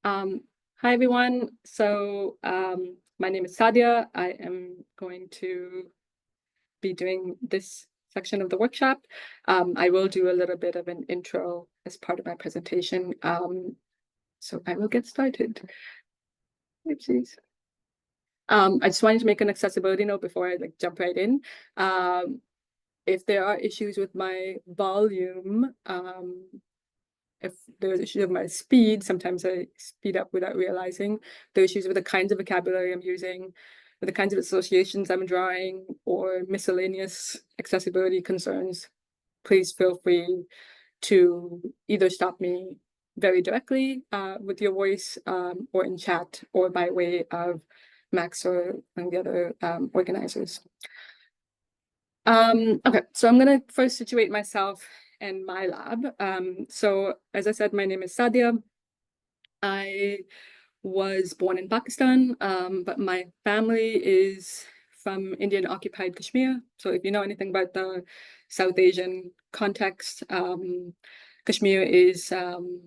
Hi, everyone. So my name is Sadia. I am going to be doing this section of the workshop. I will do a little bit of an intro as part of my presentation. So I will get started. Oopsies. I just wanted to make an accessibility note before I jump right in. If there are issues with my volume, if there's issues with my speed, sometimes I speed up without realizing. There are issues with the kinds of vocabulary I'm using, with the kinds of associations I'm drawing, or miscellaneous accessibility concerns. Please feel free to either stop me very directly with your voice or in chat or by way of Max or one of the other organizers. Okay, so I'm going to first situate myself and my lab. So as I said, my name is Sadia. I was born in Pakistan, but my family is from Indian occupied Kashmir. So if you know anything about the South Asian context, Kashmir is an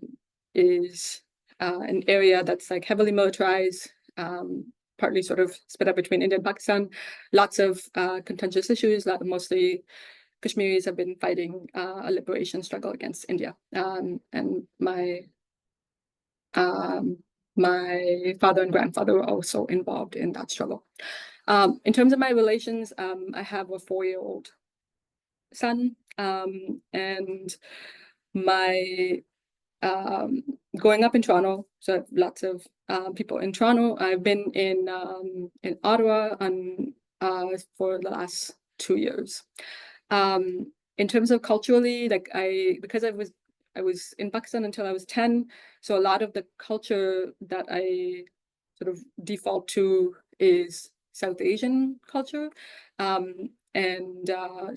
area that's heavily militarized, partly sort of split up between India and Pakistan. Lots of contentious issues. Mostly Kashmiris have been fighting a liberation struggle against India. And my father and grandfather were also involved in that struggle. In terms of my relations, I have a 4-year-old son, and my growing up in Toronto, so I have lots of people in Toronto. I've been in Ottawa for the last 2 years. In terms of culturally, because I was in Pakistan until I was 10, so a lot of the culture that I sort of default to is South Asian culture, and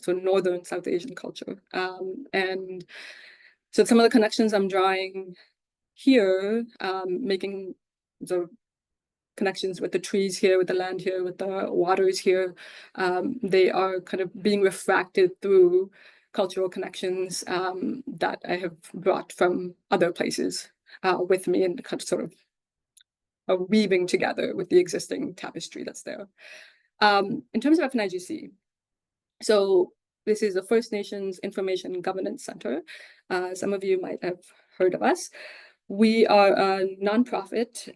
so Northern South Asian culture, and so some of the connections I'm drawing here, making the connections with the trees here, with the land here, with the waters here, they are kind of being refracted through cultural connections that I have brought from other places with me, and kind of sort of weaving together with the existing tapestry that's there. In terms of FNIGC, so this is the First Nations Information Governance Center. Some of you might have heard of us. We are a nonprofit.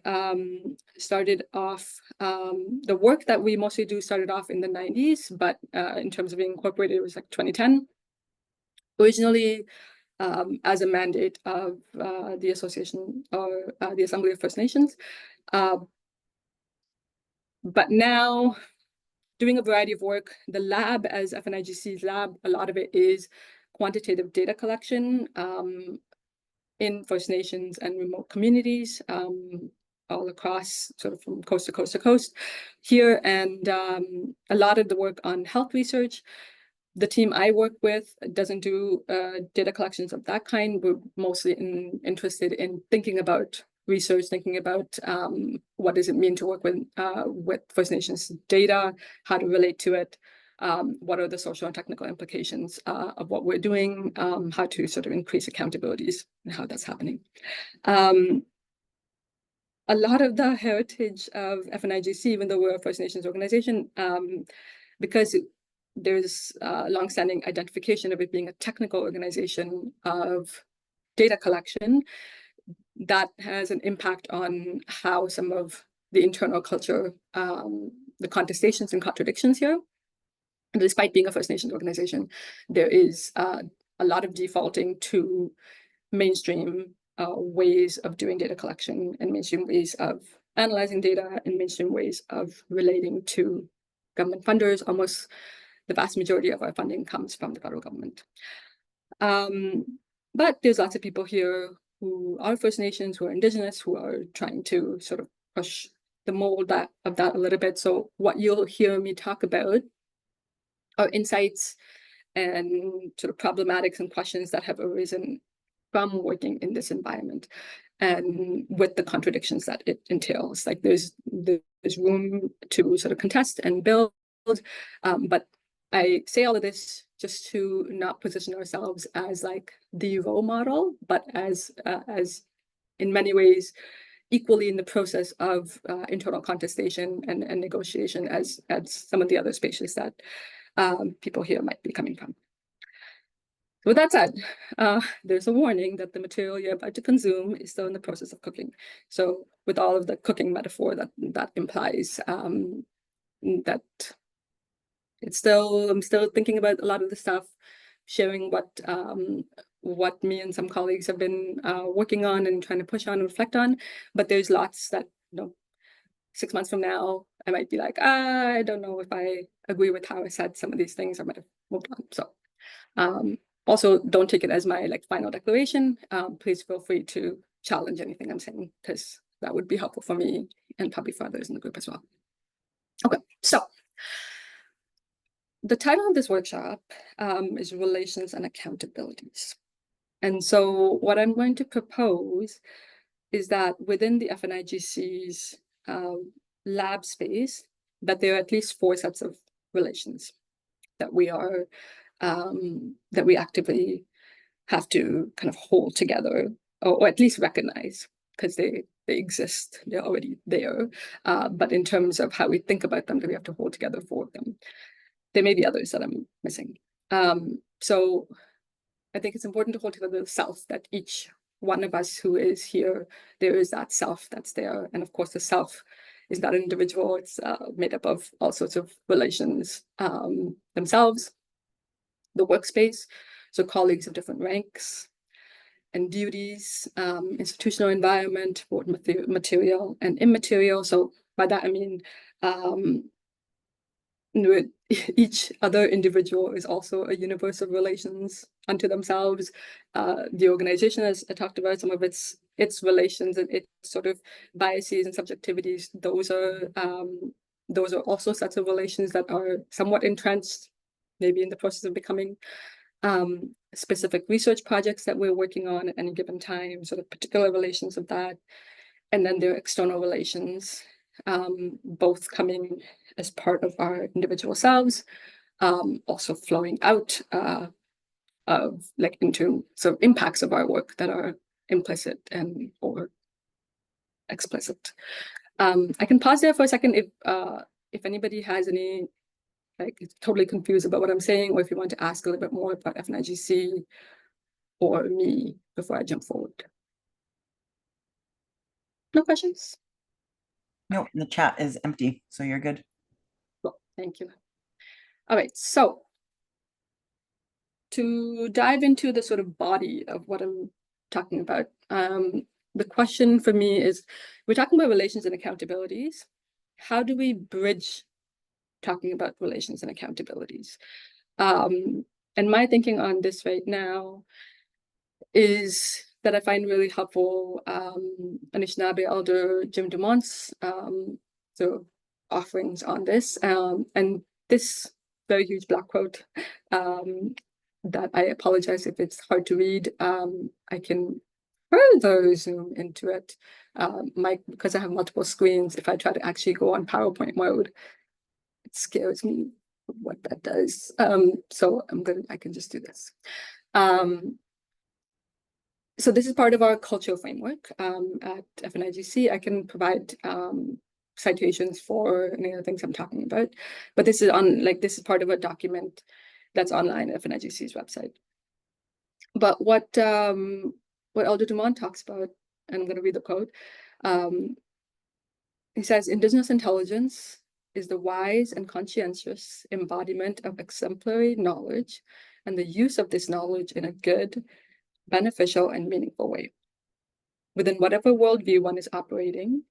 Started off, the work that we mostly do started off in the 90s, but in terms of being incorporated, it was 2010. Originally, as a mandate of the Association or the Assembly of First Nations. But now, doing a variety of work, the lab as FNIGC's lab, a lot of it is quantitative data collection in First Nations and remote communities all across, sort of from coast to coast to coast here, and a lot of the work on health research. The team I work with doesn't do data collections of that kind. We're mostly interested in thinking about research, thinking about what does it mean to work with First Nations data, how to relate to it, what are the social and technical implications of what we're doing, how to sort of increase accountabilities and how that's happening. A lot of the heritage of FNIGC, even though we're a First Nations organization, because there's a longstanding identification of it being a technical organization of data collection, that has an impact on how some of the internal culture, the contestations and contradictions here. And despite being a First Nations organization, there is a lot of defaulting to mainstream ways of doing data collection and mainstream ways of analyzing data and mainstream ways of relating to government funders. Almost the vast majority of our funding comes from the federal government. But there's lots of people here who are First Nations, who are Indigenous, who are trying to sort of push the mold of that a little bit. So what you'll hear me talk about are insights and sort of problematics and questions that have arisen from working in this environment, and with the contradictions that it entails. There's room to sort of contest and build, but I say all of this just to not position ourselves as the role model, but as in many ways equally in the process of internal contestation and negotiation as some of the other spaces that people here might be coming from. With that said, there's a warning that the material you're about to consume is still in the process of cooking. So with all of the cooking metaphor that implies, that I'm still thinking about a lot of the stuff, sharing what me and some colleagues have been working on and trying to push on and reflect on. But there's lots that, 6 months from now, I might be like, I don't know if I agree with how I said some of these things. I might have moved on. So also, don't take it as my final declaration. Please feel free to challenge anything I'm saying, because that would be helpful for me and probably for others in the group as well. Okay, so the title of this workshop is Relations and Accountabilities. And so what I'm going to propose is that within the FNIGC's lab space, that there are at least 4 sets of relations that we are that we actively have to kind of hold together, or at least recognize, because they exist, they're already there. But in terms of how we think about them, that we have to hold together 4 of them. There may be others that I'm missing. So I think it's important to hold together the self, that each one of us who is here, there is that self that's there. And of course, the self is not an individual. It's made up of all sorts of relations themselves. The workspace, so colleagues of different ranks and duties, institutional environment, both material and immaterial. So by that, I mean, each other individual is also a universe of relations unto themselves. The organization, as I talked about, some of its relations and its sort of biases and subjectivities, those are also sets of relations that are somewhat entrenched, maybe in the process of becoming specific research projects that we're working on at any given time, sort of particular relations of that. And then there are external relations, both coming as part of our individual selves, also flowing out of into sort of impacts of our work that are implicit and or explicit. I can pause there for a second if anybody has any totally confused about what I'm saying, or if you want to ask a little bit more about FNIGC or me before I jump forward. No questions? No, the chat is empty, so you're good. Well, thank you. All right, so to dive into the sort of body of what I'm talking about, the question for me is, we're talking about relations and accountabilities. How do we bridge talking about relations and accountabilities? And my thinking on this right now is that I find really helpful Anishinaabe elder Jim Dumont's offerings on this, and this very huge block quote that I apologize if it's hard to read. I can further zoom into it, because I have multiple screens. If I try to actually go on PowerPoint mode, it scares me what that does. So I can just do this. So this is part of our cultural framework at FNIGC. I can provide citations for any of the things I'm talking about, but this is part of a document that's online at FNIGC's website. But what Elder Dumont talks about, and I'm going to read the quote. He says, "Indigenous intelligence is the wise and conscientious embodiment of exemplary knowledge and the use of this knowledge in a good, beneficial, and meaningful way. Within whatever worldview one is operating,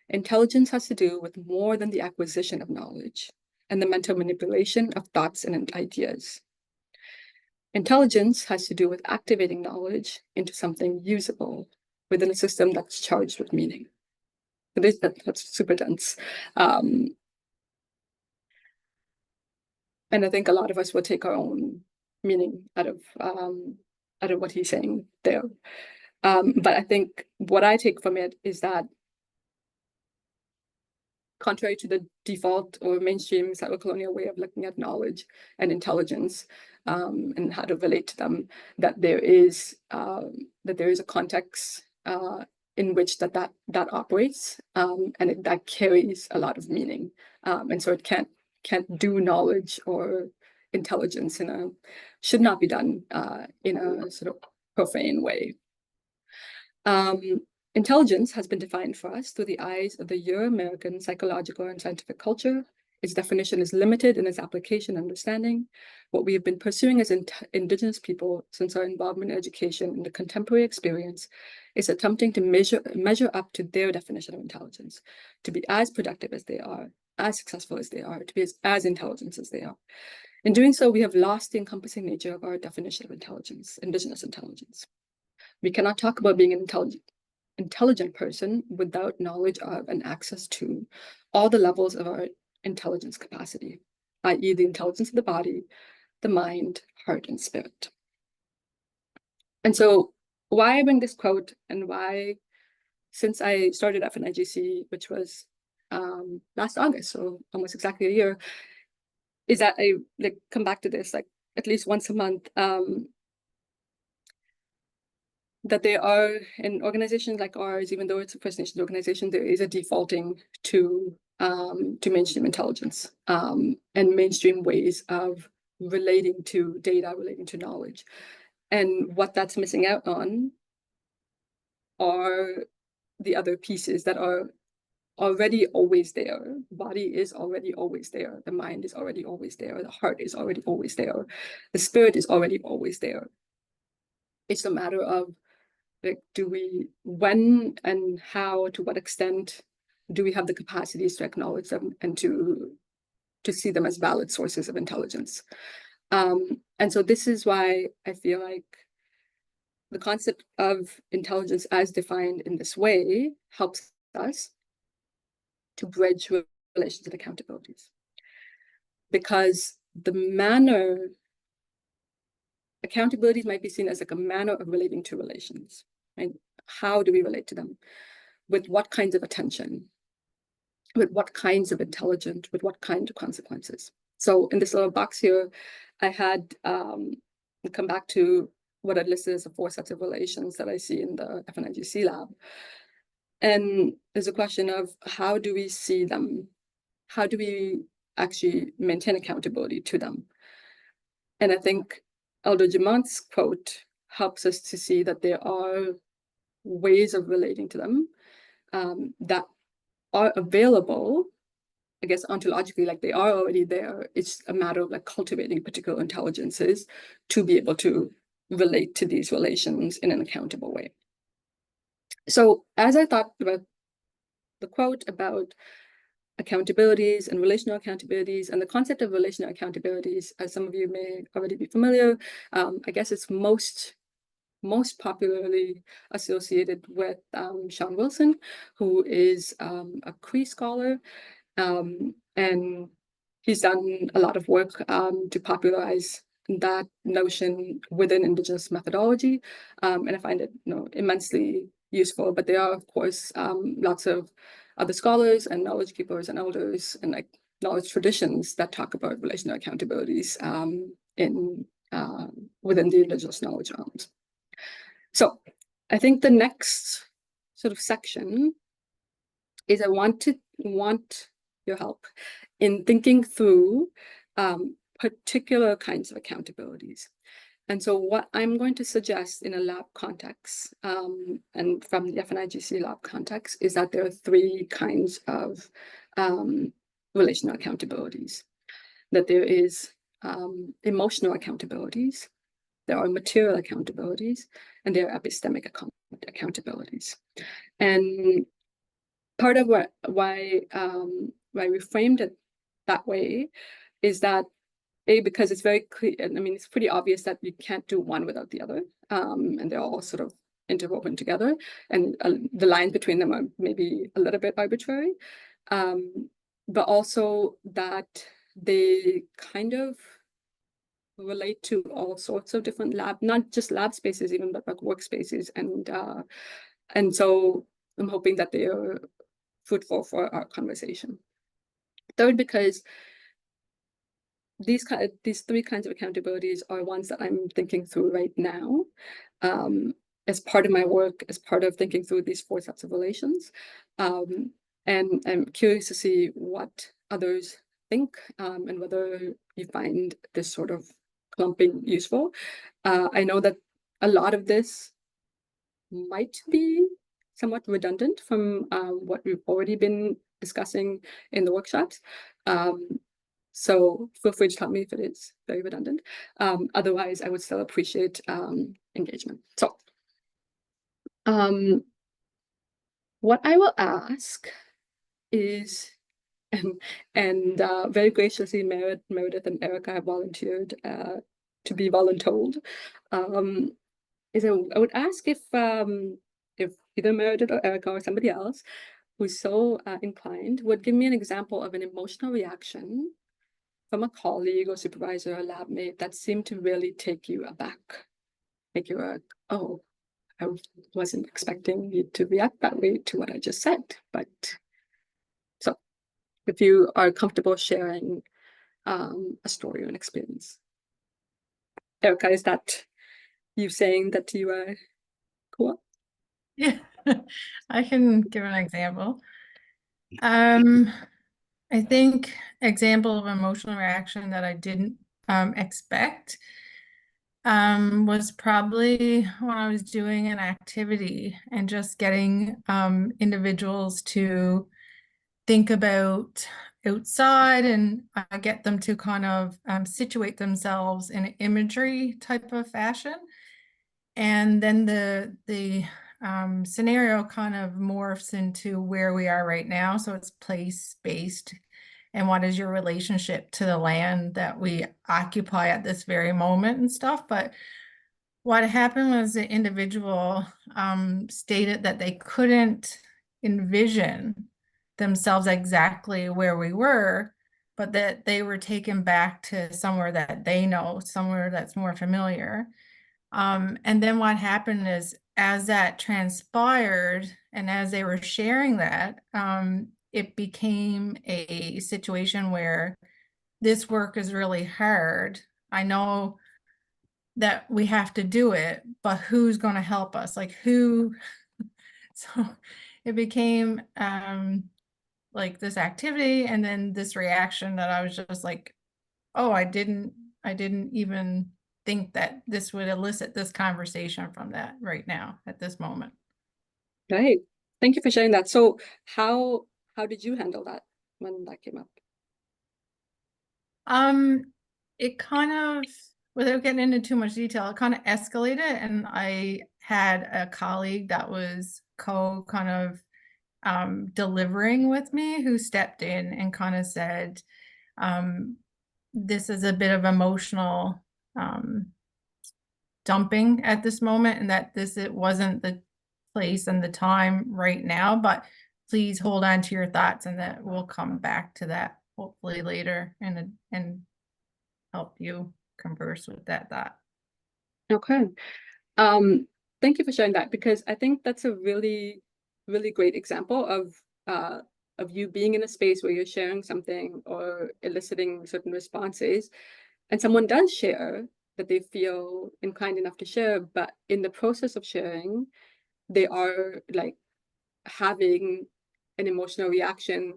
intelligence has to do with more than the acquisition of knowledge and the mental manipulation of thoughts and ideas. Intelligence has to do with activating knowledge into something usable within a system that's charged with meaning." That's super dense. And I think a lot of us will take our own meaning out of what he's saying there. But I think what I take from it is that, contrary to the default or mainstream settler-colonial way of looking at knowledge and intelligence and how to relate to them, that there is a context in which that operates, and that carries a lot of meaning, and so it can't do knowledge or intelligence should not be done in a sort of profane way. Intelligence has been defined for us through the eyes of the Euro-American psychological and scientific culture. Its definition is limited in its application and understanding. What we have been pursuing as Indigenous people since our involvement in education in the contemporary experience is attempting to measure up to their definition of intelligence, to be as productive as they are, as successful as they are, to be as intelligent as they are. In doing so, we have lost the encompassing nature of our definition of intelligence, Indigenous intelligence. We cannot talk about being an intelligent person without knowledge of and access to all the levels of our intelligence capacity, i.e. the intelligence of the body, the mind, heart, and spirit. And so why I bring this quote, and why, since I started FNIGC, which was last August, so almost exactly a year, is that I come back to this at least once a month, that there are, in organizations like ours, even though it's a First Nations organization, there is a defaulting to mainstream intelligence, and mainstream ways of relating to data, relating to knowledge. And what that's missing out on are the other pieces that are already always there. The body is already always there. The mind is already always there. The heart is already always there. The spirit is already always there. It's a matter of when and how, to what extent do we have the capacities to acknowledge them and to see them as valid sources of intelligence. And so this is why I feel like the concept of intelligence as defined in this way helps us to bridge relations and accountabilities. Because the manner, accountabilities might be seen as a manner of relating to relations, right? How do we relate to them? With what kinds of attention? With what kinds of intelligence? With what kind of consequences? So in this little box here, I had come back to what I listed as the 4 sets of relations that I see in the FNIGC lab. And there's a question of, how do we see them? How do we actually maintain accountability to them? And I think Elder Jamont's quote helps us to see that there are ways of relating to them that are available, I guess, ontologically, they are already there. It's a matter of cultivating particular intelligences to be able to relate to these relations in an accountable way. So as I thought about the quote about accountabilities and relational accountabilities, and the concept of relational accountabilities, as some of you may already be familiar, I guess it's most popularly associated with Sean Wilson, who is a Cree scholar, and he's done a lot of work to popularize that notion within Indigenous methodology, and I find it immensely useful. But there are, of course, lots of other scholars and knowledge keepers and elders and knowledge traditions that talk about relational accountabilities within the Indigenous knowledge realms. So I think the next sort of section is I want your help in thinking through particular kinds of accountabilities. And so what I'm going to suggest in a lab context, and from the FNIGC lab context, is that there are 3 kinds of relational accountabilities. That there is emotional accountabilities, there are material accountabilities, and there are epistemic accountabilities. And part of why we framed it that way is that, because it's very clear, I mean, it's pretty obvious that you can't do one without the other, and they're all sort of interwoven together, and the lines between them are maybe a little bit arbitrary, but also that they kind of relate to all sorts of different not just lab spaces even, but workspaces, and so I'm hoping that they are fruitful for our conversation. Third, because these 3 kinds of accountabilities are ones that I'm thinking through right now, as part of my work, as part of thinking through these 4 sets of relations. And I'm curious to see what others think, and whether you find this sort of clumping useful. I know that a lot of this might be somewhat redundant from what we've already been discussing in the workshops. So feel free to tell me if it is very redundant. Otherwise, I would still appreciate engagement. So what I will ask is, and very graciously Meredith and Erica have volunteered to be voluntold, is I would ask if either Meredith or Erica or somebody else who's so inclined would give me an example of an emotional reaction from a colleague or supervisor or lab mate that seemed to really take you aback. Make you like, oh, I wasn't expecting you to react that way to what I just said. But so if you are comfortable sharing a story or an experience. Erica, is that you saying that you are cool? Yeah, I can give an example. I think example of emotional reaction that I didn't expect was probably when I was doing an activity and just getting individuals to think about outside and get them to kind of situate themselves in an imagery type of fashion. And then the scenario kind of morphs into where we are right now. So it's place-based. And what is your relationship to the land that we occupy at this very moment and stuff. But what happened was the individual stated that they couldn't envision themselves exactly where we were, but that they were taken back to somewhere that they know, somewhere that's more familiar. And then what happened is, as that transpired and as they were sharing that, it became a situation where this work is really hard. I know that we have to do it, but who's going to help us? Like who? So it became like this activity and then this reaction that I was just like, oh, I didn't even think that this would elicit this conversation from that right now at this moment. Right. Thank you for sharing that. So how did you handle that when that came up? It kind of, without getting into too much detail, it kind of escalated, and I had a colleague that was kind of delivering with me who stepped in and kind of said, this is a bit of emotional dumping at this moment, and that it wasn't the place and the time right now, but please hold on to your thoughts, and that we'll come back to that hopefully later and help you converse with that thought. Okay. Thank you for sharing that, because I think that's a really, really great example of you being in a space where you're sharing something or eliciting certain responses, and someone does share that they feel inclined enough to share, but in the process of sharing, they are like having an emotional reaction.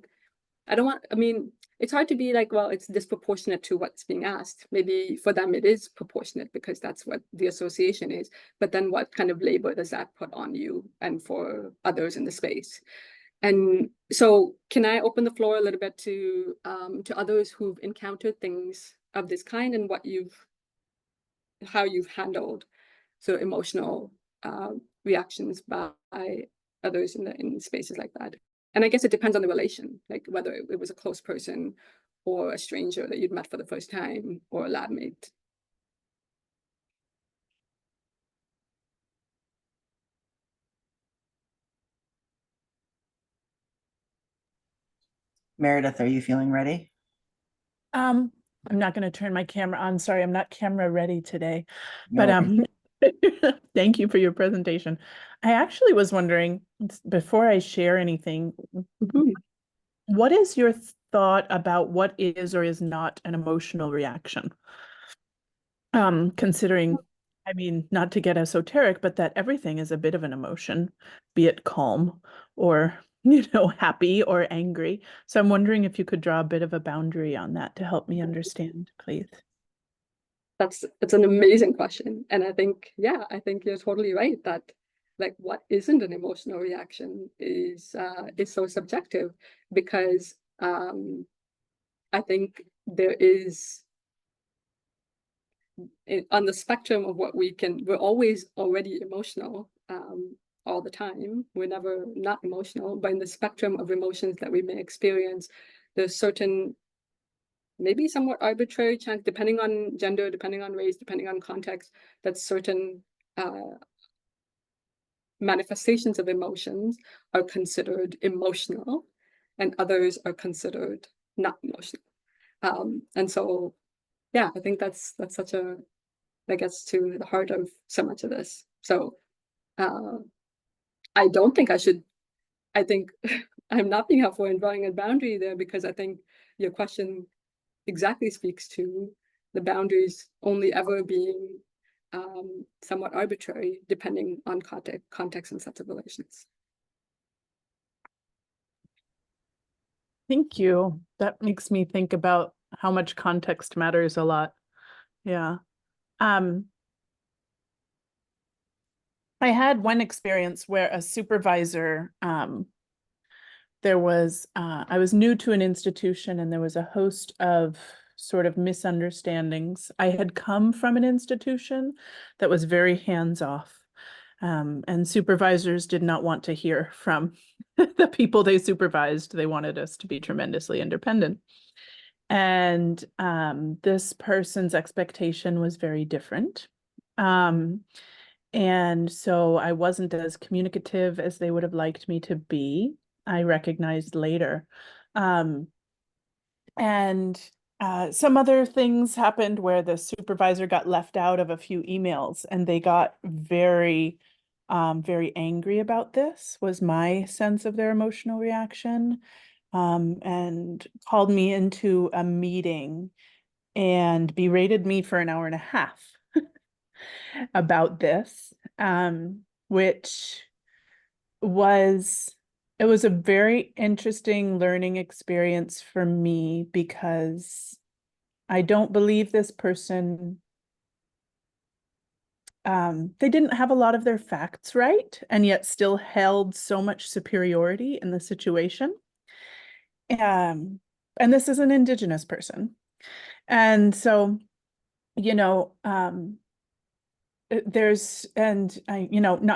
I mean, it's hard to be like, well, it's disproportionate to what's being asked. Maybe for them it is proportionate because that's what the association is. But then what kind of labor does that put on you and for others in the space? And so can I open the floor a little bit to others who've encountered things of this kind and how you've handled so emotional reactions by others in spaces like that? And I guess it depends on the relation, like whether it was a close person or a stranger that you'd met for the first time or a lab mate. Meredith, are you feeling ready? I'm not going to turn my camera on. Sorry, I'm not camera ready today. No But thank you for your presentation. I actually was wondering, before I share anything, what is your thought about what is or is not an emotional reaction? Considering I mean, not to get esoteric, but that everything is a bit of an emotion, be it calm or, happy or angry. So I'm wondering if you could draw a bit of a boundary on that to help me understand, please. It's an amazing question. And I think, yeah, I think you're totally right that like what isn't an emotional reaction is so subjective, because I think there is on the spectrum of what we're always already emotional all the time. We're never not emotional, but in the spectrum of emotions that we may experience, there's certain maybe somewhat arbitrary chance, depending on gender, depending on race, depending on context, that certain manifestations of emotions are considered emotional and others are considered not emotional. And so, yeah, I think that gets to the heart of so much of this. So I don't think I think I'm not being helpful in drawing a boundary there, because I think your question exactly speaks to the boundaries only ever being somewhat arbitrary depending on context and sets of relations. Thank you. That makes me think about how much context matters a lot. Yeah. I had one experience where a supervisor, I was new to an institution and there was a host of sort of misunderstandings. I had come from an institution that was very hands-off. And supervisors did not want to hear from the people they supervised. They wanted us to be tremendously independent. And this person's expectation was very different. And so I wasn't as communicative as they would have liked me to be. I recognized later. And some other things happened where the supervisor got left out of a few emails and they got very angry about this, was my sense of their emotional reaction, and called me into a meeting and berated me for an hour and a half about this, which it was a very interesting learning experience for me, because I don't believe this person, they didn't have a lot of their facts right, and yet still held so much superiority in the situation. And this is an Indigenous person. And so, not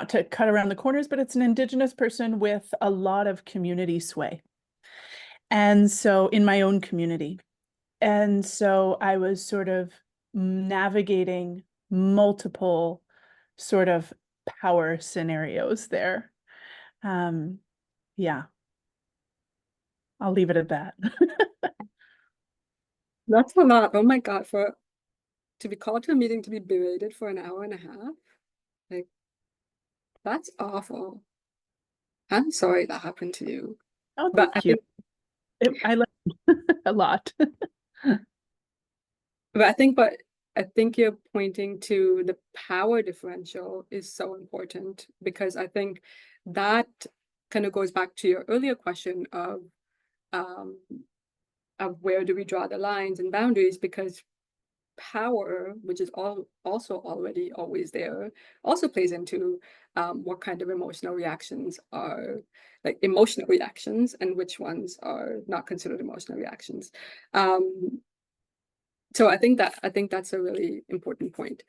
to cut around the corners, but it's an Indigenous person with a lot of community sway. And so in my own community. And so I was sort of navigating multiple sort of power scenarios there. Yeah, I'll leave it at that. That's a lot. Oh my God, to be called to a meeting to be berated for an hour and a half, like that's awful. I'm sorry that happened to you. Oh, But thank you. I learned a lot. But I think you're pointing to the power differential is so important, because I think that kind of goes back to your earlier question of where do we draw the lines and boundaries, because power, which is also already always there, also plays into what kind of emotional reactions are like emotional reactions and which ones are not considered emotional reactions. So I think that's a really important point.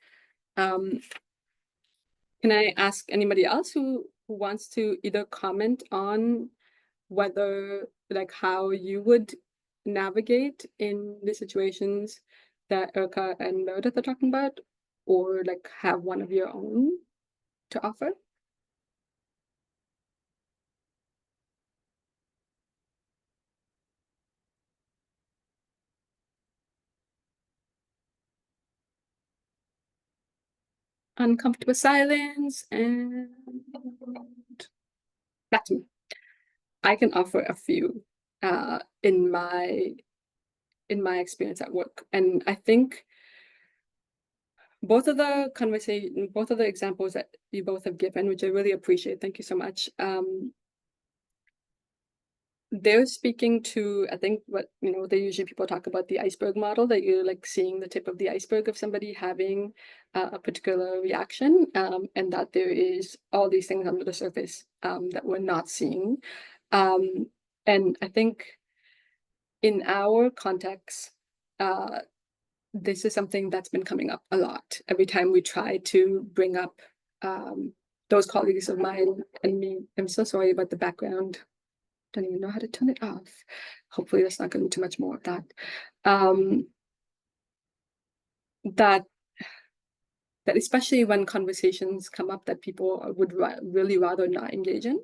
Can I ask anybody else who wants to either comment on whether, like, how you would navigate in the situations that Erica and Meredith are talking about, or like have one of your own to offer? Uncomfortable silence, and back to me. I can offer a few in my experience at work, and I think both of the examples that you both have given, which I really appreciate, thank you so much. They're speaking to, I think, what, they usually people talk about the iceberg model, that you're like seeing the tip of the iceberg of somebody having a particular reaction, and that there is all these things under the surface that we're not seeing. And I think in our context, this is something that's been coming up a lot every time we try to bring up those colleagues of mine and me. I'm so sorry about the background. Don't even know how to turn it off. Hopefully there's not going to be too much more of that. That especially when conversations come up that people would really rather not engage in,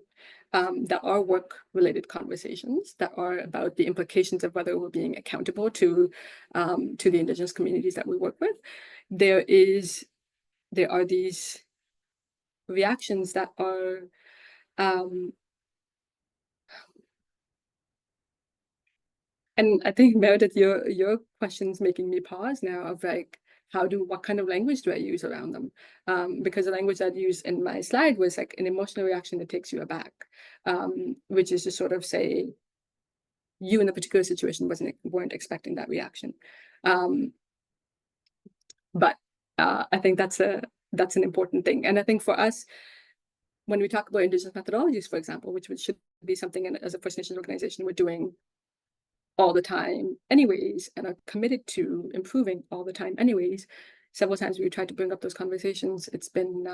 that are work-related conversations that are about the implications of whether we're being accountable to the Indigenous communities that we work with. There are these reactions that are and I think, Meredith, your question's making me pause now of like, what kind of language do I use around them? Because the language I'd use in my slide was like an emotional reaction that takes you aback, which is to sort of say, you in a particular situation weren't expecting that reaction. But I think that's an important thing. And I think for us, when we talk about Indigenous methodologies, for example, which should be something as a First Nations organization we're doing all the time anyways, and are committed to improving all the time anyways, several times we tried to bring up those conversations, it's been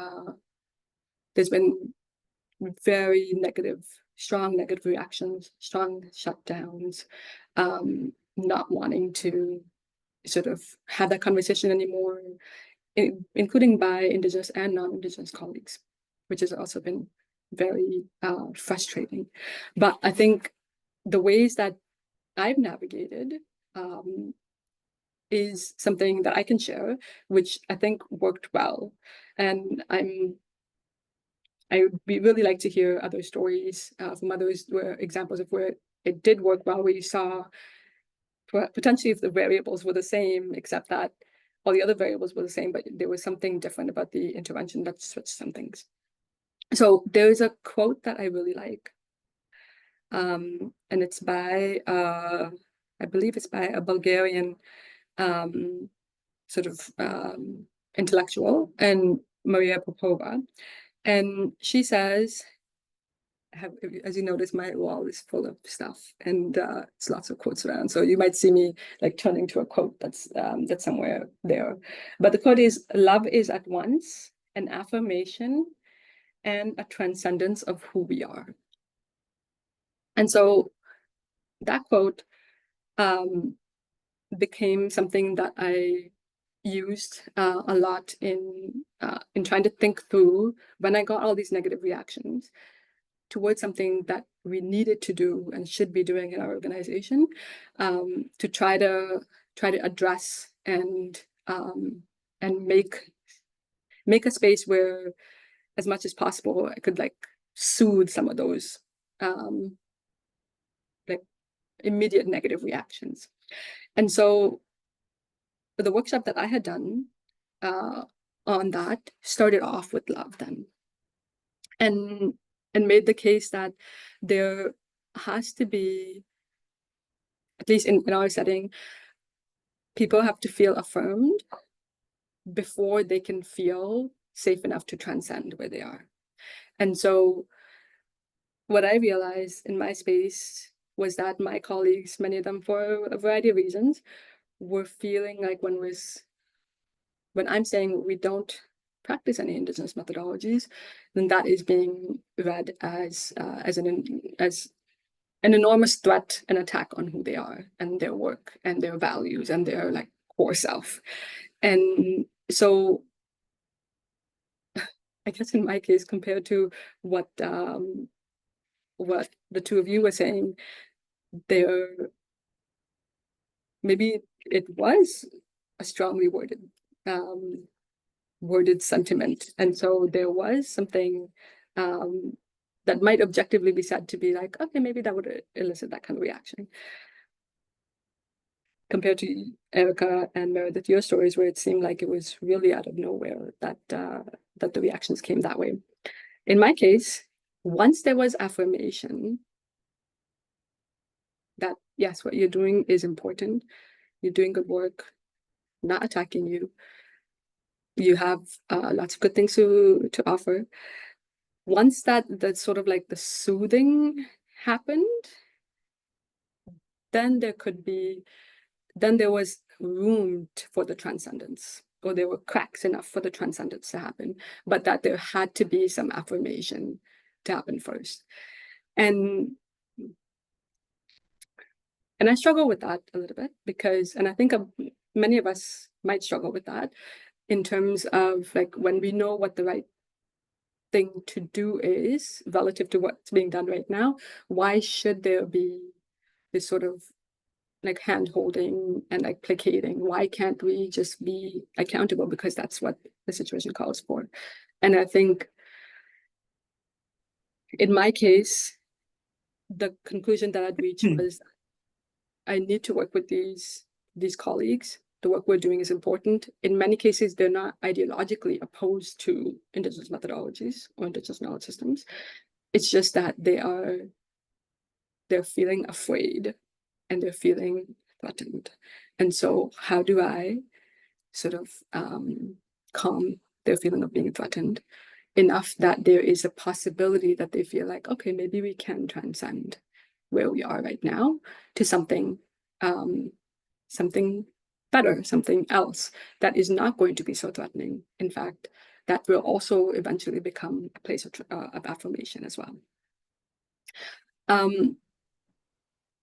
there's been very strong negative reactions, strong shutdowns, not wanting to sort of have that conversation anymore, including by Indigenous and non-Indigenous colleagues, which has also been very frustrating. But I think the ways that I've navigated is something that I can share, which I think worked well. And I would really like to hear other stories from others where examples of where it did work well, where you saw potentially if the variables were the same, except that all the other variables were the same, but there was something different about the intervention that switched some things. So there's a quote that I really like. And it's by, I believe it's by a Bulgarian sort of intellectual, and Maria Popova. And she says, as you notice, my wall is full of stuff, and it's lots of quotes around. So you might see me like turning to a quote that's somewhere there. But the quote is, "Love is at once an affirmation and a transcendence of who we are." And so that quote became something that I used a lot in trying to think through when I got all these negative reactions towards something that we needed to do and should be doing in our organization, to try to address and make a space where, as much as possible, I could like soothe some of those like immediate negative reactions. And so the workshop that I had done on that started off with love then, and made the case that there has to be, at least in our setting, people have to feel affirmed before they can feel safe enough to transcend where they are. And so what I realized in my space was that my colleagues, many of them for a variety of reasons, were feeling like when I'm saying we don't practice any Indigenous methodologies, then that is being read as an enormous threat and attack on who they are and their work and their values and their like core self. And so I guess in my case, compared to what the two of you were saying, maybe it was a strongly worded sentiment. And so there was something that might objectively be said to be like, okay, maybe that would elicit that kind of reaction. compared to Erica and Meredith, your stories where it seemed like it was really out of nowhere that that the reactions came that way. In my case, once there was affirmation that yes, what you're doing is important, you're doing good work, not attacking you, you have lots of good things to offer. Once that sort of like the soothing happened, then there was room for the transcendence, or there were cracks enough for the transcendence to happen, but that there had to be some affirmation to happen first. And I struggle with that a little bit because, and I think many of us might struggle with that in terms of like when we know what the right thing to do is relative to what's being done right now, why should there be this sort of like hand holding and like placating? Why can't we just be accountable because that's what the situation calls for? And I think in my case, the conclusion that I'd reached was I need to work with these colleagues. The work we're doing is important. In many cases, they're not ideologically opposed to Indigenous methodologies or Indigenous knowledge systems. It's just that they're feeling afraid and they're feeling threatened. And so how do I sort of calm their feeling of being threatened enough that there is a possibility that they feel like, okay, maybe we can transcend where we are right now to something something better, something else that is not going to be so threatening. In fact, that will also eventually become a place of affirmation as well.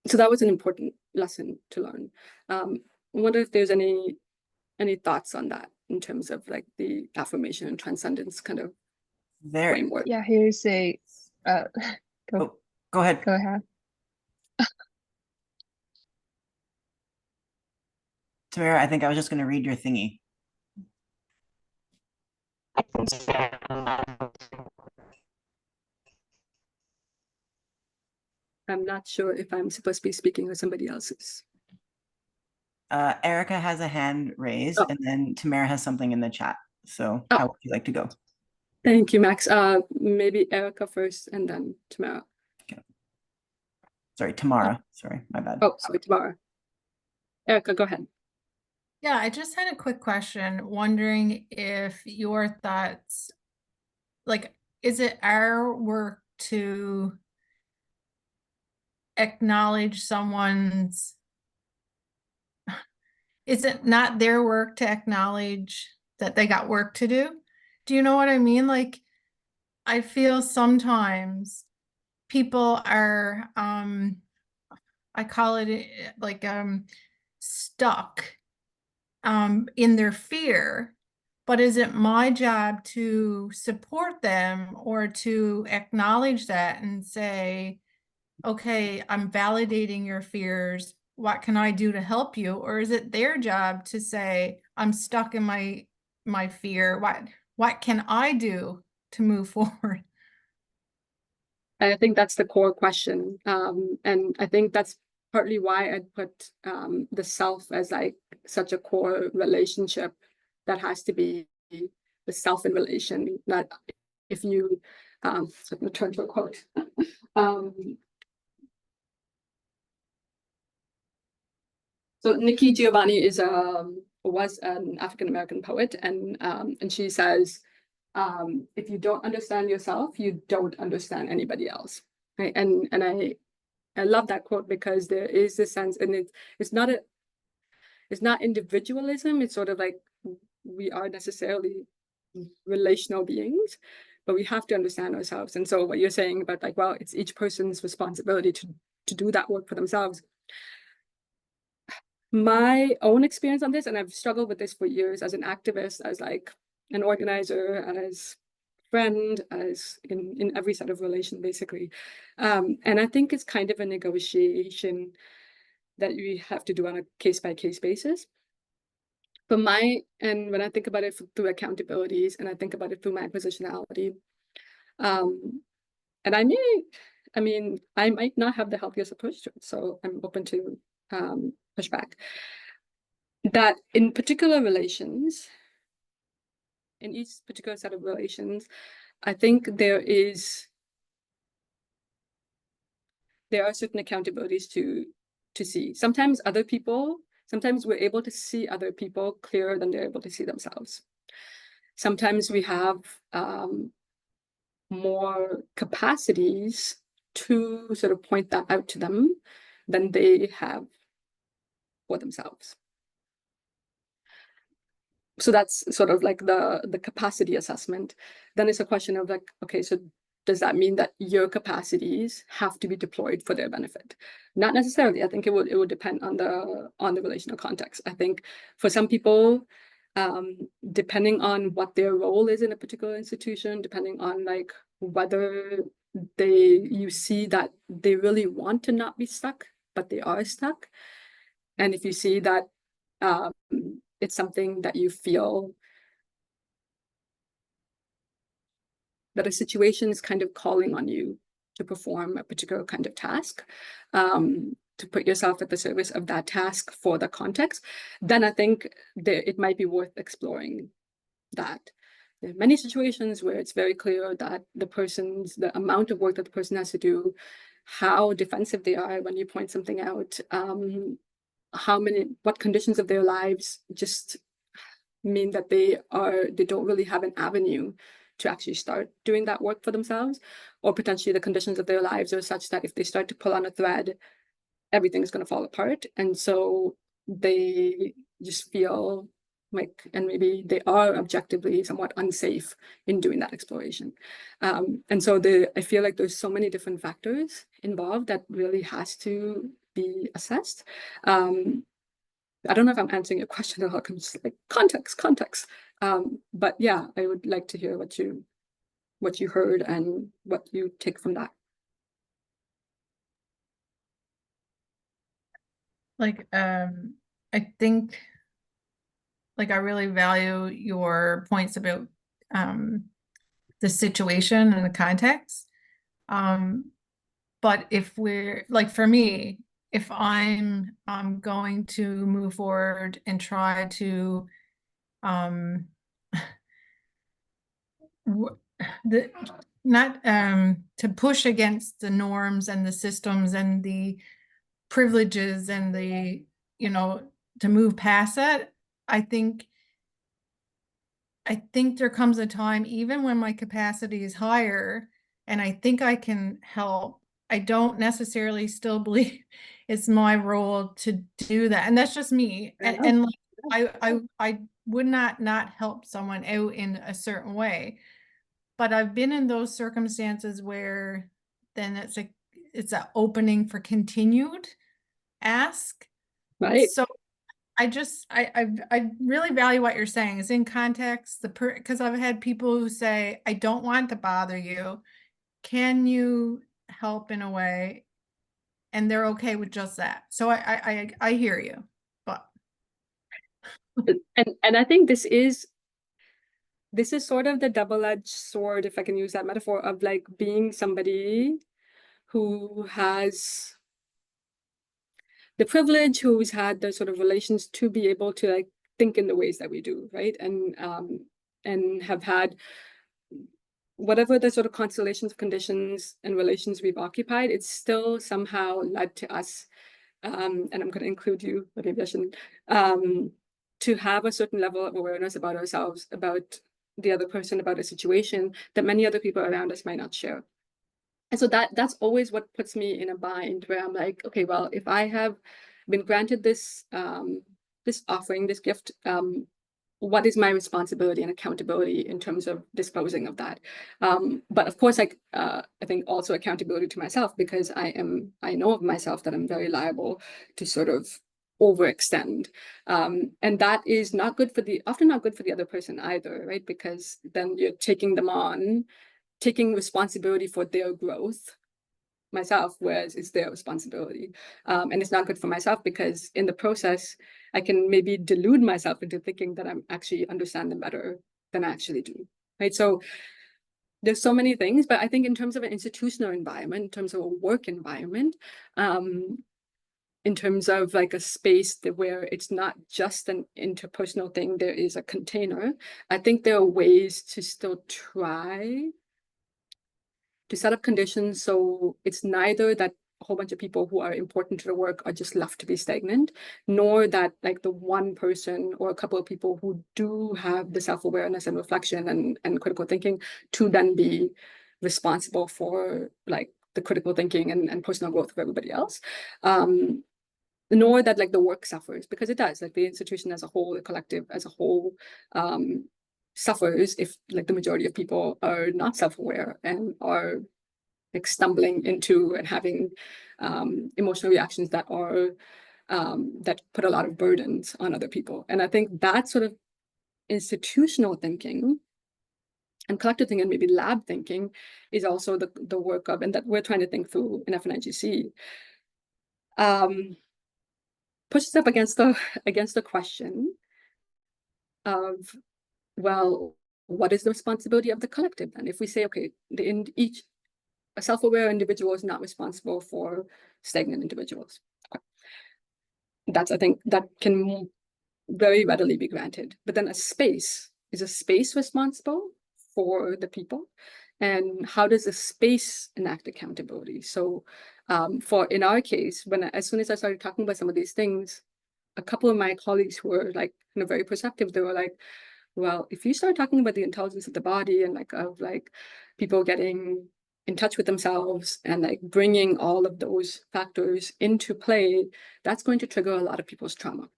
So that was an important lesson to learn. I wonder if there's any thoughts on that in terms of like the affirmation and transcendence kind of framework. Yeah, here's a Go ahead. go ahead. Tamara, I think I was just going to read your thingy. I'm not sure if I'm supposed to be speaking or somebody else's. Erica has a hand raised, and then Tamara has something in the chat. So how would you like to go? Thank you, Max. Maybe Erica first and then Tamara. Okay. Sorry, Tamara. Sorry, my bad. Oh, sorry, Tamara. Erica, go ahead. Yeah, I just had a quick question, wondering if your thoughts, like, is it our work to acknowledge someone's, is it not their work to acknowledge that they got work to do? Do you know what I mean? Like, I feel sometimes people are, I call it like, stuck in their fear, but is it my job to support them or to acknowledge that and say, okay, I'm validating your fears. What can I do to help you? Or is it their job to say, I'm stuck in my fear. What can I do to move forward? I think that's the core question. And I think that's partly why I put the self as like such a core relationship that has to be the self in relation. That if you, so I'm going to turn to a quote. So Nikki Giovanni was an African-American poet, and she says, if you don't understand yourself, you don't understand anybody else. Right? And I love that quote because there is this sense, and it's not individualism. It's sort of like we are necessarily relational beings, but we have to understand ourselves. And so what you're saying about like, well, it's each person's responsibility to do that work for themselves. My own experience on this, and I've struggled with this for years as an activist, as like an organizer, as friend, as in every set of relation, basically. And I think it's kind of a negotiation that we have to do on a case-by-case basis. And when I think about it through accountabilities, and I think about it through my positionality, and I might not have the healthiest approach to it. So I'm open to pushback. That in particular relations, in each particular set of relations, I think there are certain accountabilities to see. Sometimes we're able to see other people clearer than they're able to see themselves. Sometimes we have more capacities to sort of point that out to them than they have for themselves. So that's sort of like the capacity assessment. Then it's a question of like, okay, so does that mean that your capacities have to be deployed for their benefit? Not necessarily. I think it would depend on the relational context. I think for some people, depending on what their role is in a particular institution, depending on like whether you see that they really want to not be stuck, but they are stuck. And if you see that it's something that you feel that a situation is kind of calling on you to perform a particular kind of task, to put yourself at the service of that task for the context, then I think it might be worth exploring that. There are many situations where it's very clear that the amount of work that the person has to do, how defensive they are when you point something out, what conditions of their lives just mean that they don't really have an avenue to actually start doing that work for themselves, or potentially the conditions of their lives are such that if they start to pull on a thread, everything's going to fall apart. And so they just feel like, and maybe they are objectively somewhat unsafe in doing that exploration. And so I feel like there's so many different factors involved that really has to be assessed. I don't know if I'm answering your question or I'm just like context. But yeah, I would like to hear what you heard and what you take from that. Like, I think, like, I really value your points about the situation and the context. But if we're like, for me, if I'm going to move forward and try to to push against the norms and the systems and the privileges and the, to move past that, I think there comes a time, even when my capacity is higher and I think I can help, I don't necessarily still believe it's my role to do that. And that's just me. And like, I would not help someone out in a certain way. But I've been in those circumstances where then it's an opening for continued ask. Right. So I really value what you're saying. It's in context, because I've had people who say, I don't want to bother you. Can you help in a way? And they're okay with just that. So I hear you, but. And I think this is sort of the double-edged sword, if I can use that metaphor, of like being somebody who has the privilege, who's had the sort of relations to be able to like think in the ways that we do, right? And have had whatever the sort of constellations of conditions and relations we've occupied, it's still somehow led to us, and I'm going to include you, but maybe I shouldn't, to have a certain level of awareness about ourselves, about the other person, about a situation that many other people around us might not share. And so that's always what puts me in a bind, where I'm like, okay, well, if I have been granted this this offering, this gift, what is my responsibility and accountability in terms of disposing of that? But of course, like I think also accountability to myself, because I know of myself that I'm very liable to sort of overextend, and that is often not good for the other person either, right? Because then you're taking responsibility for their growth myself, whereas it's their responsibility. And it's not good for myself, because in the process, I can maybe delude myself into thinking that I'm actually understand them better than I actually do, right? So there's so many things, but I think in terms of an institutional environment, in terms of a work environment, in terms of like a space where it's not just an interpersonal thing, there is a container. I think there are ways to still try to set up conditions so it's neither that a whole bunch of people who are important to the work are just left to be stagnant, nor that like the one person or a couple of people who do have the self-awareness and reflection and critical thinking to then be responsible for like the critical thinking and personal growth of everybody else. Nor that like the work suffers, because it does, like the institution as a whole, the collective as a whole, suffers if like the majority of people are not self-aware and are like stumbling into and having emotional reactions that are that put a lot of burdens on other people. And I think that sort of institutional thinking and collective thinking and maybe lab thinking is also the work of, and that we're trying to think through in FNIGC. Pushes up against the question of, well, what is the responsibility of the collective then? If we say, okay, a self-aware individual is not responsible for stagnant individuals. Okay. That's, I think, that can very readily be granted. But then is a space responsible for the people? And how does a space enact accountability? So in our case, as soon as I started talking about some of these things, a couple of my colleagues who were like very perceptive, they were like, well, if you start talking about the intelligence of the body and like of like people getting in touch with themselves and like bringing all of those factors into play, that's going to trigger a lot of people's trauma.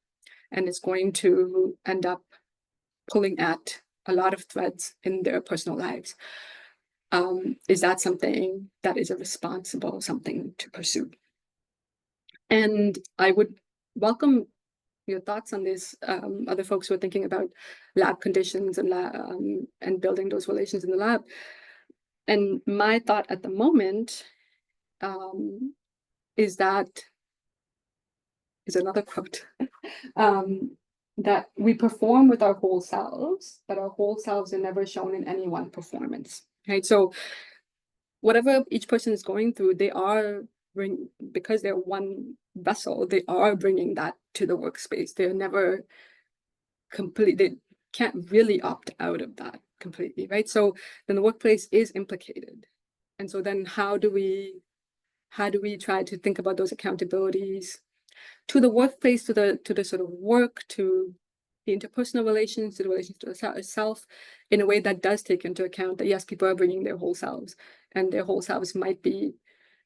And it's going to end up pulling at a lot of threads in their personal lives. Is that something that is a responsible something to pursue? And I would welcome your thoughts on this. Other folks who are thinking about lab conditions and building those relations in the lab. And my thought at the moment is another quote, that we perform with our whole selves, but our whole selves are never shown in any one performance, right? So whatever each person is going through, because they're one vessel, they are bringing that to the workspace. They're never they can't really opt out of that completely, right? So then the workplace is implicated. And so then how do we try to think about those accountabilities to the workplace, to the sort of work, to the interpersonal relations, to the relations to the self, in a way that does take into account that, yes, people are bringing their whole selves, and their whole selves might be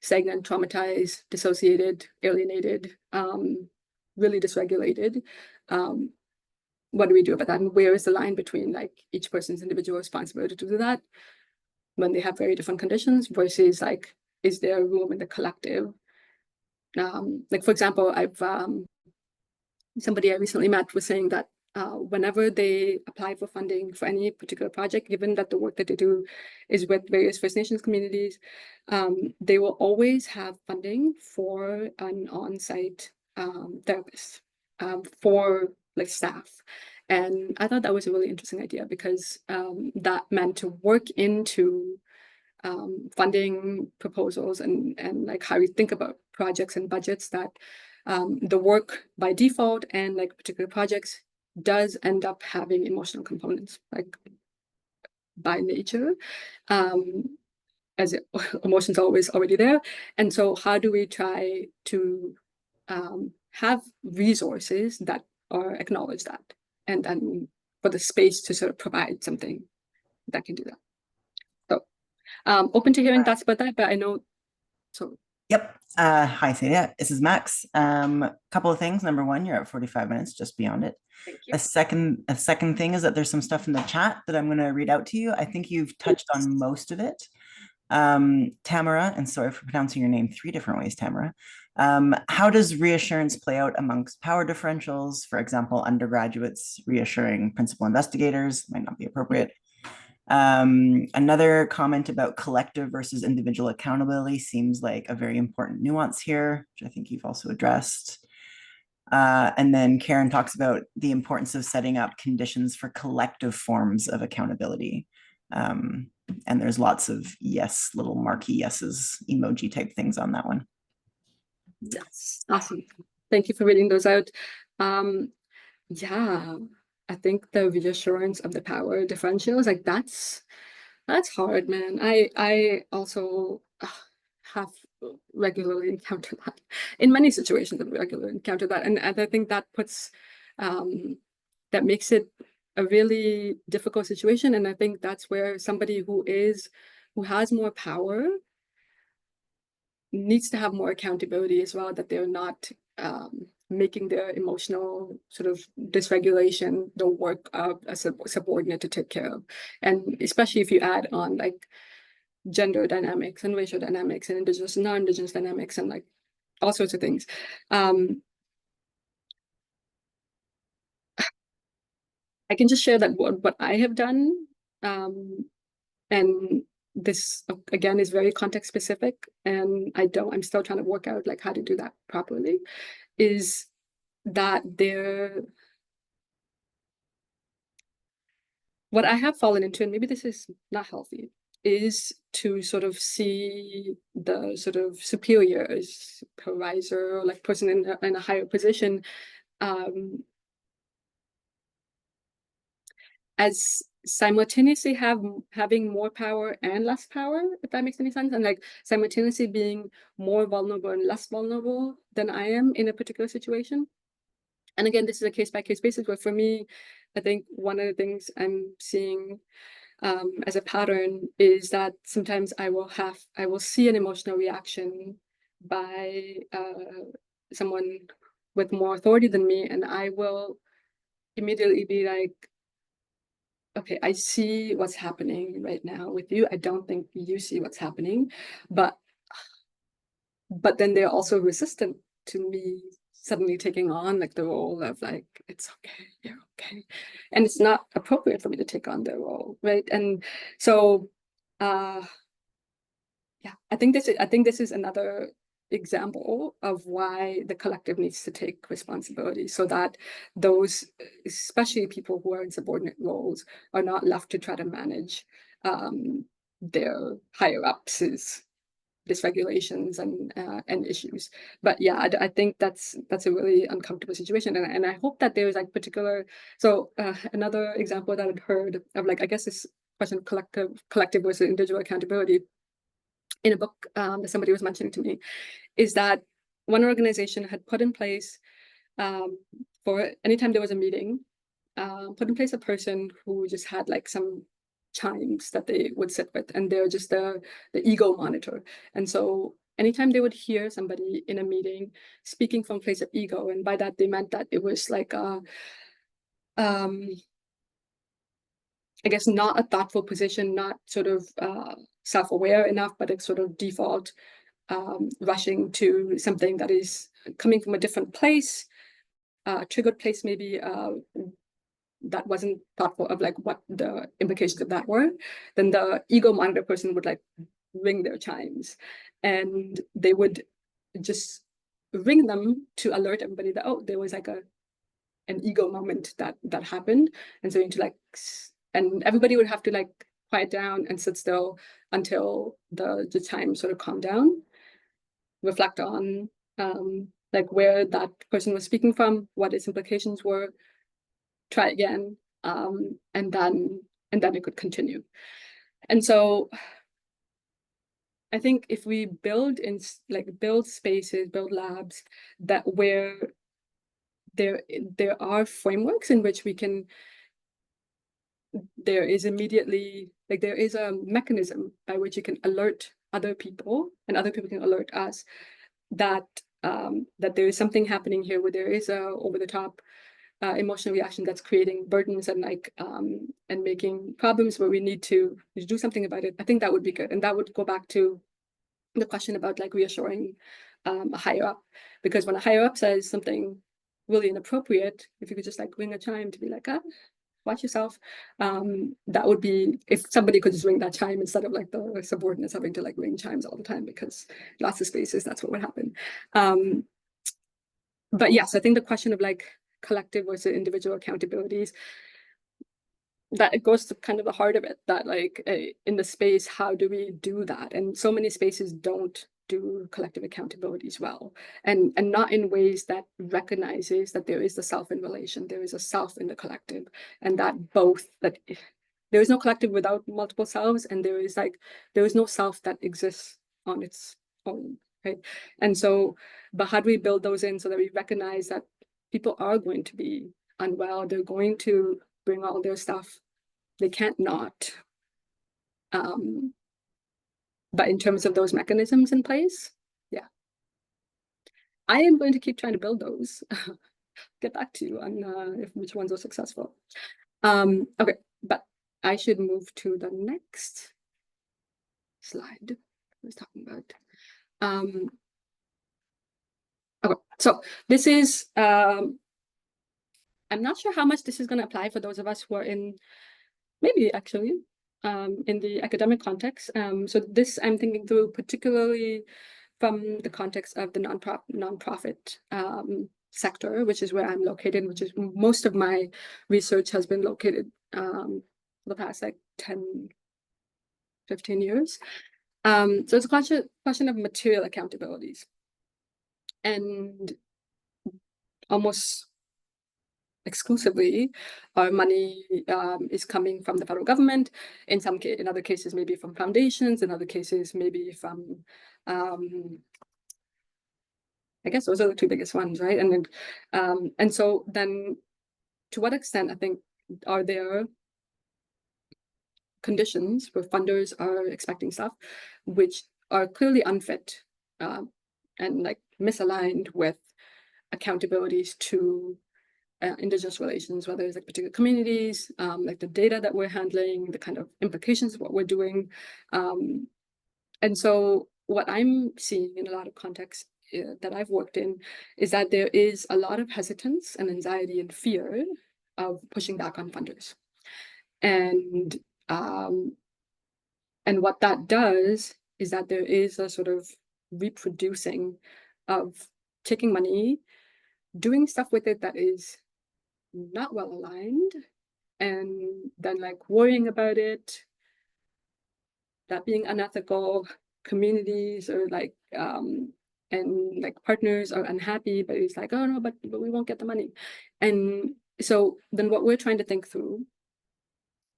stagnant, traumatized, dissociated, alienated, really dysregulated. What do we do about that? And where is the line between like each person's individual responsibility to do that when they have very different conditions versus like, is there room in the collective? Like, for example, somebody I recently met was saying that whenever they apply for funding for any particular project, given that the work that they do is with various First Nations communities, they will always have funding for an on-site therapist for like staff. And I thought that was a really interesting idea, because that meant to work into funding proposals and like how we think about projects and budgets, that the work by default and like particular projects does end up having emotional components, like by nature, emotions are always already there. And so how do we try to have resources that are acknowledge that, and then for the space to sort of provide something that can do that. So open to hearing thoughts about that, but I know, so. Yep. Hi, Sadia. This is Max. Couple of things. Number one, you're at 45 minutes, just beyond it. Thank you. A second thing is that there's some stuff in the chat that I'm going to read out to you. I think you've touched on most of it. Tamara, and sorry for pronouncing your name 3 different ways, Tamara. How does reassurance play out amongst power differentials? For example, undergraduates reassuring principal investigators might not be appropriate. Another comment about collective versus individual accountability seems like a very important nuance here, which I think you've also addressed. And then Karen talks about the importance of setting up conditions for collective forms of accountability. And there's lots of yes, little marquee yeses, emoji type things on that one. Yes, awesome. Thank you for reading those out. Yeah, I think the reassurance of the power differentials, like that's hard, man. I also have regularly encountered that in many situations. I've regularly encountered that, and I think that puts that makes it a really difficult situation. And I think that's where somebody who has more power needs to have more accountability as well, that they're not making their emotional sort of dysregulation the work of a subordinate to take care of. And especially if you add on like gender dynamics and racial dynamics and indigenous and non-indigenous dynamics and like all sorts of things. I can just share that what I have done, and this again is very context specific, and I'm still trying to work out like how to do that properly, is that what I have fallen into, and maybe this is not healthy, is to sort of see the sort of superiors, supervisor, or like person in a higher position, as simultaneously having more power and less power, if that makes any sense, and like simultaneously being more vulnerable and less vulnerable than I am in a particular situation. And again, this is a case-by-case basis, but for me, I think one of the things I'm seeing as a pattern is that sometimes I will see an emotional reaction by someone with more authority than me, and I will immediately be like, okay, I see what's happening right now with you. I don't think you see what's happening, but then they're also resistant to me suddenly taking on like the role of like, it's okay, you're okay. And it's not appropriate for me to take on their role, right? And so yeah, I think this is another example of why the collective needs to take responsibility, so that those, especially people who are in subordinate roles, are not left to try to manage their higher ups' dysregulations and issues. But yeah, I think that's a really uncomfortable situation, and I hope that there's like particular. So another example that I'd heard of, like, I guess this question of collective versus individual accountability in a book that somebody was mentioning to me, is that one organization had put in place for anytime there was a meeting, put in place a person who just had like some chimes that they would sit with, and they're just the ego monitor. And so anytime they would hear somebody in a meeting speaking from a place of ego, and by that they meant that it was like I guess not a thoughtful position, not sort of self-aware enough, but it's sort of default rushing to something that is coming from a different place, triggered place maybe, that wasn't thoughtful of like what the implications of that were. Then the ego monitor person would like ring their chimes, and they would just ring them to alert everybody that, oh, there was like an ego moment that happened. And so you need to like, and everybody would have to like quiet down and sit still until the chime sort of calmed down, reflect on like where that person was speaking from, what its implications were, try again, and then it could continue. And so I think if we build spaces, build labs that where there are frameworks in which we can, there is immediately, like there is a mechanism by which you can alert other people and other people can alert us that that there is something happening here, where there is a over the top emotional reaction that's creating burdens and like and making problems where we need to do something about it. I think that would be good, and that would go back to the question about like reassuring a higher up, because when a higher up says something really inappropriate, if you could just like ring a chime to be like, watch yourself, that would be, if somebody could just ring that chime instead of like the subordinates having to like ring chimes all the time, because lots of spaces that's what would happen. But yes, I think the question of like collective versus individual accountabilities, that it goes to kind of the heart of it, that like in the space, how do we do that? And so many spaces don't do collective accountabilities well, and not in ways that recognizes that there is the self in relation, there is a self in the collective, and that both, that there is no collective without multiple selves, and there is no self that exists on its own, right? And so, but how do we build those in so that we recognize that people are going to be unwell, they're going to bring all their stuff, they can't not. But in terms of those mechanisms in place, yeah, I am going to keep trying to build those. Get back to you on if which ones are successful. Okay, but I should move to the next slide I was talking about. Okay, so this is I'm not sure how much this is going to apply for those of us who are in, maybe actually in the academic context. So this I'm thinking through particularly from the context of the nonprofit sector, which is where I'm located, which is most of my research has been located for the past like 10, 15 years. So it's a question of material accountabilities. And almost exclusively, our money is coming from the federal government. In other cases, maybe from foundations. In other cases, maybe from I guess those are the two biggest ones, right? And then, and so then, to what extent I think are there conditions where funders are expecting stuff which are clearly unfit and like misaligned with accountabilities to Indigenous relations, whether it's like particular communities, like the data that we're handling, the kind of implications of what we're doing. And so what I'm seeing in a lot of contexts that I've worked in is that there is a lot of hesitance and anxiety and fear of pushing back on funders. And what that does is that there is a sort of reproducing of taking money, doing stuff with it that is not well aligned, and then like worrying about it, that being unethical, communities or like and like partners are unhappy, but it's like, oh no, but we won't get the money. And so then what we're trying to think through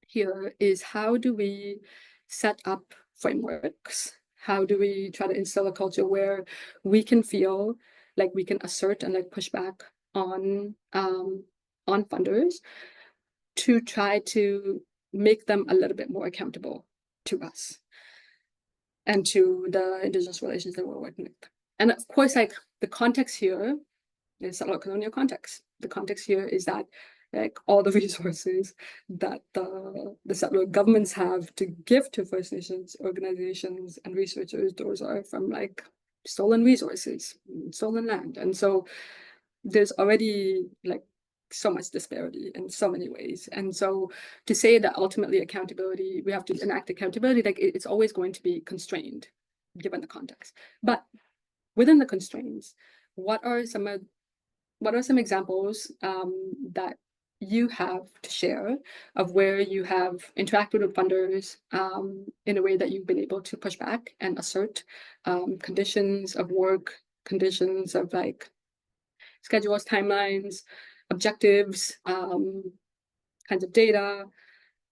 here is, how do we set up frameworks? How do we try to instill a culture where we can feel like we can assert and like push back on funders to try to make them a little bit more accountable to us and to the Indigenous relations that we're working with? And of course, like the context here is settler colonial context. The context here is that like all the resources that the settler governments have to give to First Nations organizations and researchers, those are from like stolen resources, stolen land. And so there's already like so much disparity in so many ways. And so to say that ultimately accountability, we have to enact accountability, like it's always going to be constrained given the context. But within the constraints, what are some examples that you have to share of where you have interacted with funders in a way that you've been able to push back and assert conditions of work, conditions of like schedules, timelines, objectives, kinds of data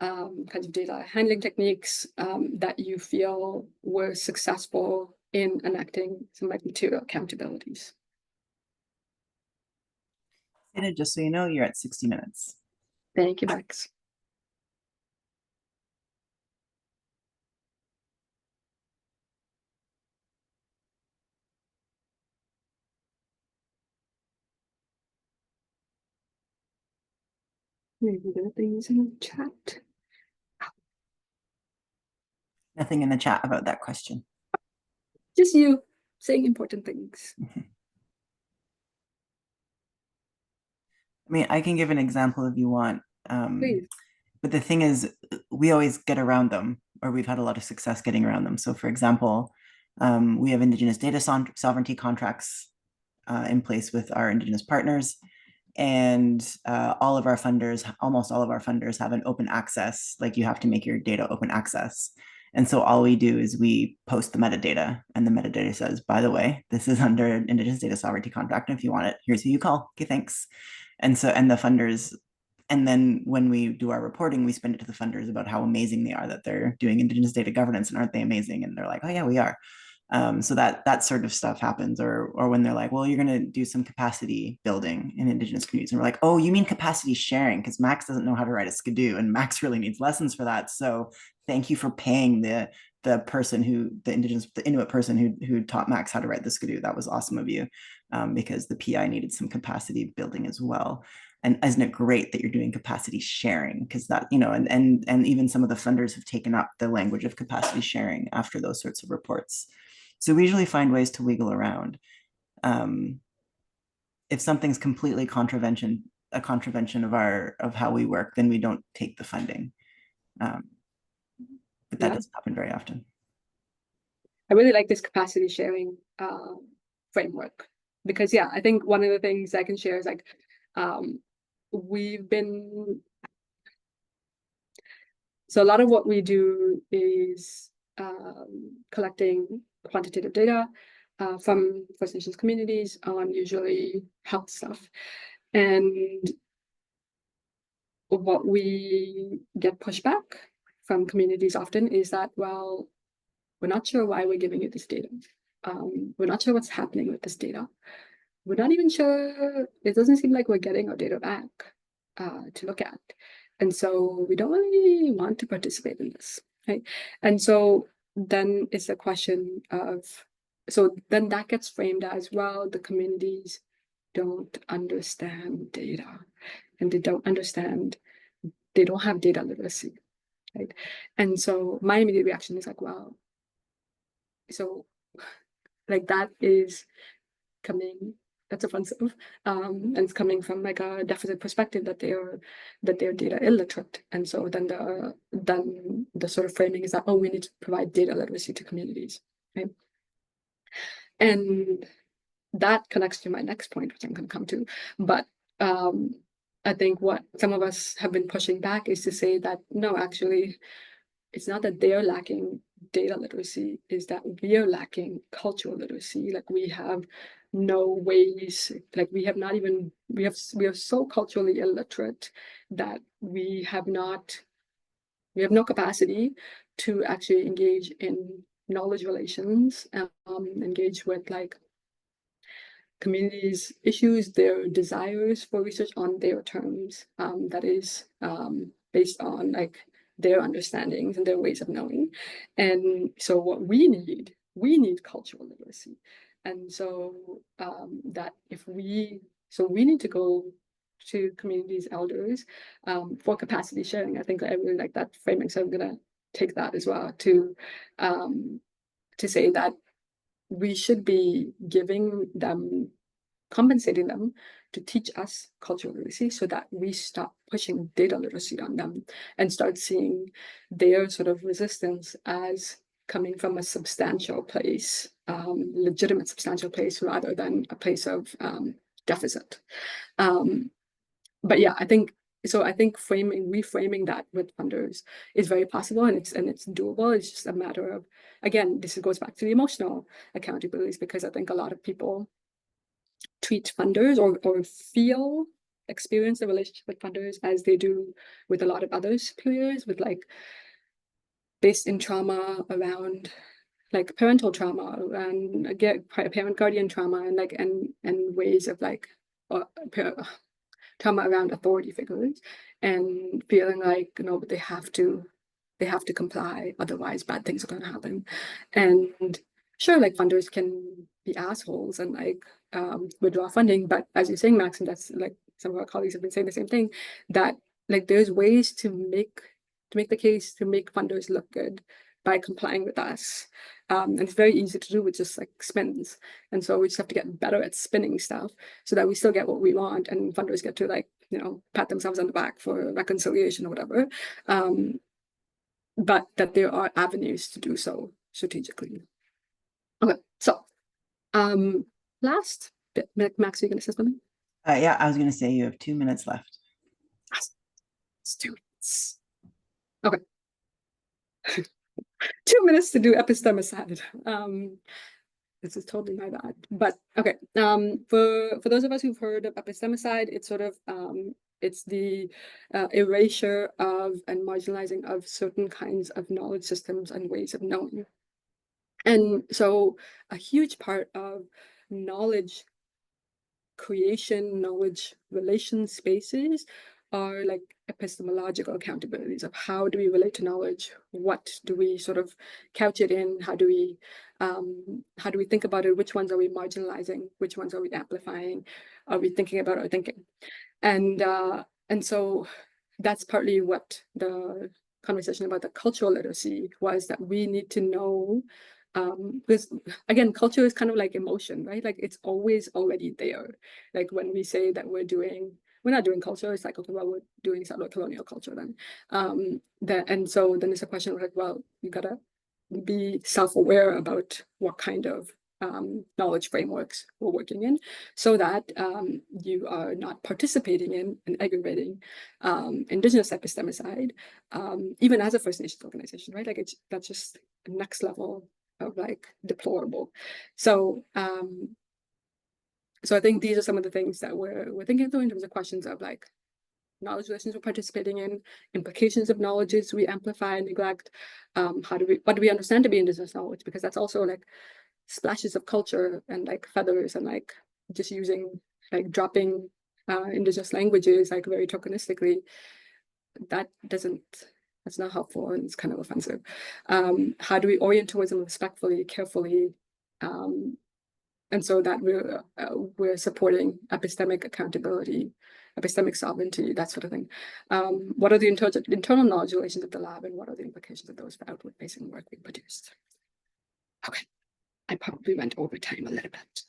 handling techniques that you feel were successful in enacting some like material accountabilities? Just so you know, you're at 60 minutes. Thank you, Max. Maybe there are things in the chat. Nothing in the chat about that question. Just you saying important things. I mean, I can give an example if you want. Please. But the thing is, we always get around them, or we've had a lot of success getting around them. So for example, we have Indigenous data sovereignty contracts in place with our Indigenous partners. And all of our funders, almost all of our funders have an open access, like you have to make your data open access. And so all we do is we post the metadata, and the metadata says, by the way, this is under Indigenous Data Sovereignty Contract. And if you want it, here's who you call. Okay, thanks. And so, and the funders, and then when we do our reporting, we spend it to the funders about how amazing they are that they're doing Indigenous data governance, and aren't they amazing? And they're like, oh yeah, we are. So that sort of stuff happens, or when they're like, well, you're going to do some capacity building in Indigenous communities, and we're like, oh, you mean capacity sharing, because Max doesn't know how to write a skidoo, and Max really needs lessons for that. So thank you for paying the person who, the Inuit person who taught Max how to write the skidoo. That was awesome of you, because the PI needed some capacity building as well. And isn't it great that you're doing capacity sharing? Because that, you know, and even some of the funders have taken up the language of capacity sharing after those sorts of reports. So we usually find ways to wiggle around. If something's completely a contravention of how we work, then we don't take the funding. But that doesn't happen very often. I really like this capacity sharing framework, because I think one of the things I can share is like, we've been, so a lot of what we do is collecting quantitative data from First Nations communities on usually health stuff. And what we get pushback from communities often is that, well, we're not sure why we're giving you this data. We're not sure what's happening with this data. We're not even sure, it doesn't seem like we're getting our data back to look at. And so we don't really want to participate in this, right? And so then it's a question of, so then that gets framed as, well, the communities don't understand data, and they don't have data literacy, right? And so my immediate reaction is like, well, so like that is coming, that's offensive, and it's coming from like a deficit perspective that they're data illiterate. And so then the sort of framing is that, oh, we need to provide data literacy to communities, right? And that connects to my next point, which I'm going to come to. But I think what some of us have been pushing back is to say that, no, actually, it's not that they're lacking data literacy, is that we are lacking cultural literacy. Like, we have no ways, like we are so culturally illiterate that we have no capacity to actually engage in knowledge relations, engage with like communities' issues, their desires for research on their terms, that is based on like their understandings and their ways of knowing. And so what we need cultural literacy. And so that we need to go to communities' elders for capacity sharing. I think I really like that framing, so I'm gonna take that as well to say that we should be compensating them to teach us cultural literacy, so that we stop pushing data literacy on them and start seeing their sort of resistance as coming from a substantial place, legitimate substantial place, rather than a place of deficit. But yeah, I think reframing that with funders is very possible, and it's doable. It's just a matter of, again, this goes back to the emotional accountabilities, because I think a lot of people treat funders or experience the relationship with funders as they do with a lot of other superiors, with like based in trauma around like parental trauma, and again parent guardian trauma, and like and ways of like trauma around authority figures, and feeling like, but they have to comply, otherwise bad things are going to happen. And sure, like funders can be assholes and like withdraw funding, but as you're saying, Max, and that's like some of our colleagues have been saying the same thing, that like there's ways to make the case to make funders look good by complying with us, and it's very easy to do with just like spins. And so we just have to get better at spinning stuff so that we still get what we want, and funders get to like pat themselves on the back for reconciliation or whatever, but that there are avenues to do so strategically. Okay, so last bit, Max, are you going to say something? Yeah, I was going to say you have 2 minutes left. Awesome. Let's do it. Okay. 2 minutes to do epistemicide. This is totally my bad, but okay. For those of us who've heard of epistemicide, it's sort of it's the erasure of and marginalizing of certain kinds of knowledge systems and ways of knowing. And so a huge part of knowledge creation, knowledge relation spaces are like epistemological accountabilities of how do we relate to knowledge, what do we sort of couch it in, how do we think about it, which ones are we marginalizing, which ones are we amplifying, are we thinking about our thinking. And so that's partly what the conversation about the cultural literacy was, that we need to know, because again, culture is kind of like emotion, right? Like it's always already there. Like when we say that we're not doing culture, it's like, okay, well, we're doing settler colonial culture then. And so then it's a question of like, well, you gotta be self-aware about what kind of knowledge frameworks we're working in, so that you are not participating in and aggravating Indigenous epistemicide, even as a First Nations organization, right? Like that's just next level of like deplorable. So so I think these are some of the things that we're thinking through in terms of questions of like knowledge relations we're participating in, implications of knowledges we amplify and neglect, what do we understand to be Indigenous knowledge, because that's also like splashes of culture and like feathers and like just using like dropping Indigenous languages like very tokenistically. That's not helpful and it's kind of offensive. How do we orient towards them respectfully, carefully, and so that we're supporting epistemic accountability, epistemic sovereignty, that sort of thing. What are the internal knowledge relations of the lab, and what are the implications of those for outward facing work we produced? Okay, I probably went over time a little bit.